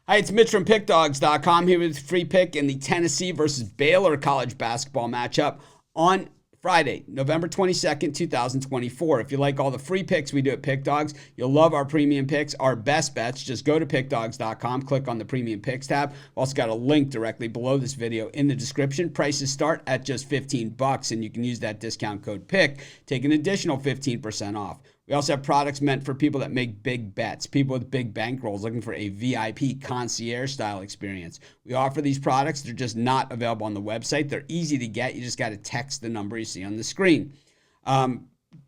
Hi, it's Mitch from Pickdawgz.com here with a free pick in the Tennessee versus Baylor college basketball matchup on Friday, November 22nd, 2024. If you like all the free picks we do at Pickdawgz, you'll love our premium picks, our best bets. Just go to Pickdawgz.com, click on the premium picks tab. We've also got a link directly below this video in the description. Prices start at just $15, and you can use that discount code PICK, take an additional 15% off. We also have products meant for people that make big bets, people with big bankrolls looking for a VIP concierge style experience. We offer these products. They're just not available on the website. They're easy to get. You just got to text the number you see on the screen.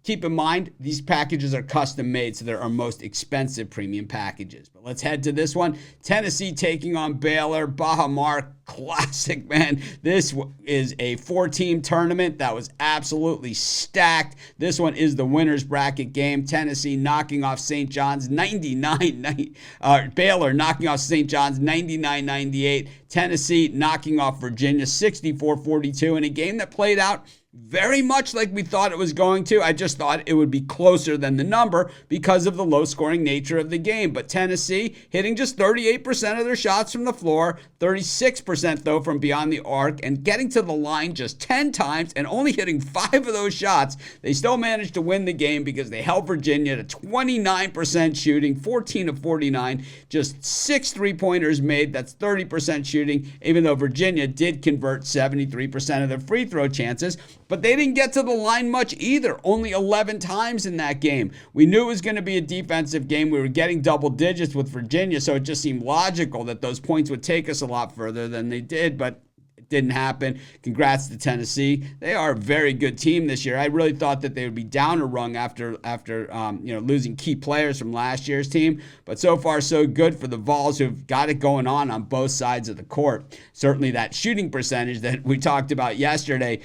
Keep in mind, these packages are custom made, so they're our most expensive premium packages. But let's head to this one. Tennessee taking on Baylor. Bahamar Classic, man. This is a 4-team tournament that was absolutely stacked. This one is the winner's bracket game. Tennessee knocking off St. John's Baylor knocking off St. John's 99-98. Tennessee knocking off Virginia 64-42 in a game that played out very much like we thought it was going to. I just thought it would be closer than the number because of the low-scoring nature of the game. But Tennessee hitting just 38% of their shots from the floor, 36% though from beyond the arc, and getting to the line just 10 times and only hitting 5 of those shots. They still managed to win the game because they held Virginia to 29% shooting, 14 of 49, just 6 3-pointers made. That's 30% shooting, even though Virginia did convert 73% of their free throw chances. But they didn't get to the line much either, only 11 times in that game. We knew it was going to be a defensive game. We were getting double digits with Virginia, so it just seemed logical that those points would take us a lot further than they did, but it didn't happen. Congrats to Tennessee. They are a very good team this year. I really thought that they would be down a rung after losing key players from last year's team, but so far so good for the Vols, who've got it going on both sides of the court. Certainly that shooting percentage that we talked about yesterday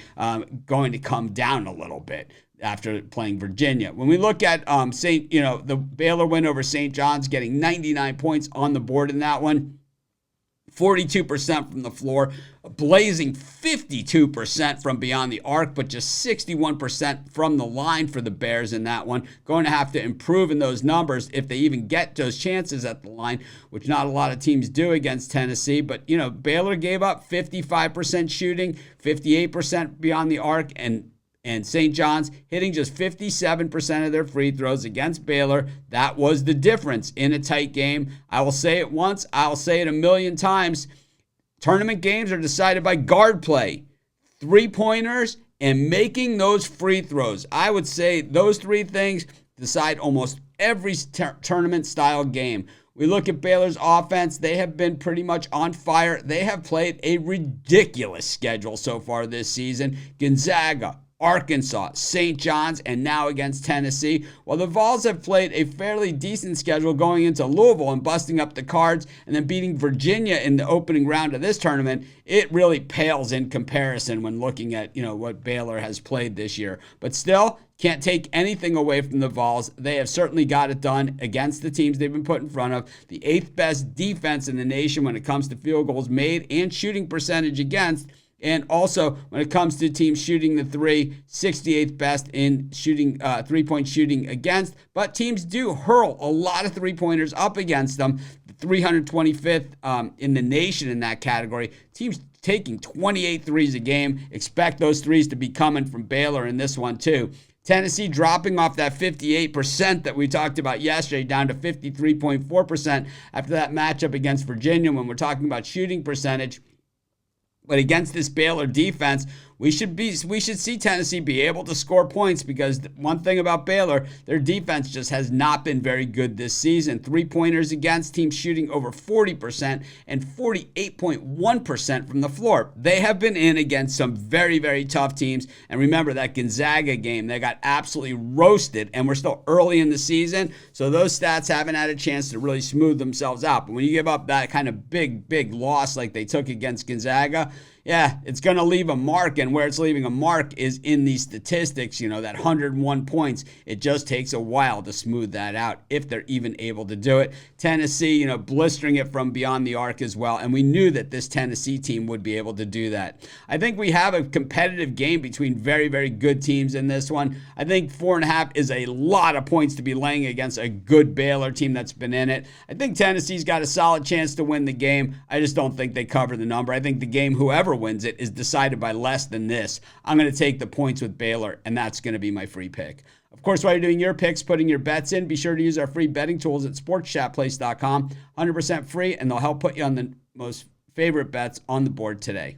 going to come down a little bit after playing Virginia. When we look at the Baylor win over St. John's, getting 99 points on the board in that one, 42% from the floor, a blazing 52% from beyond the arc, but just 61% from the line for the Bears in that one. Going to have to improve in those numbers if they even get those chances at the line, which not a lot of teams do against Tennessee. But, Baylor gave up 55% shooting, 58% beyond the arc, and St. John's hitting just 57% of their free throws against Baylor. That was the difference in a tight game. I will say it once, I'll say it a million times. Tournament games are decided by guard play, three-pointers, and making those free throws. I would say those three things decide almost every tournament-style game. We look at Baylor's offense. They have been pretty much on fire. They have played a ridiculous schedule so far this season. Gonzaga, Arkansas, St. John's, and now against Tennessee. While the Vols have played a fairly decent schedule going into Louisville and busting up the Cards and then beating Virginia in the opening round of this tournament, it really pales in comparison when looking at, what Baylor has played this year. But still, can't take anything away from the Vols. They have certainly got it done against the teams they've been put in front of. The 8th best defense in the nation when it comes to field goals made and shooting percentage against. And also, when it comes to teams shooting the three, 68th best in shooting three-point shooting against. But teams do hurl a lot of three-pointers up against them. 325th in the nation in that category. Teams taking 28 threes a game. Expect those threes to be coming from Baylor in this one too. Tennessee dropping off that 58% that we talked about yesterday down to 53.4% after that matchup against Virginia when we're talking about shooting percentage. But against this Baylor defense, we should see Tennessee be able to score points, because one thing about Baylor, their defense just has not been very good this season. Three-pointers against, teams shooting over 40% and 48.1% from the floor. They have been in against some very, very tough teams. And remember that Gonzaga game, they got absolutely roasted, and we're still early in the season, so those stats haven't had a chance to really smooth themselves out. But when you give up that kind of big loss like they took against Gonzaga, yeah, it's going to leave a mark, and where it's leaving a mark is in these statistics, that 101 points. It just takes a while to smooth that out if they're even able to do it. Tennessee, blistering it from beyond the arc as well, and we knew that this Tennessee team would be able to do that. I think we have a competitive game between very, very good teams in this one. I think 4.5 is a lot of points to be laying against a good Baylor team that's been in it. I think Tennessee's got a solid chance to win the game. I just don't think they cover the number. I think the game, whoever wins it, is decided by less than this. I'm going to take the points with Baylor, and that's going to be my free pick. Of course, while you're doing your picks, putting your bets in, be sure to use our free betting tools at sportschatplace.com. 100% free, and they'll help put you on the most favorite bets on the board today.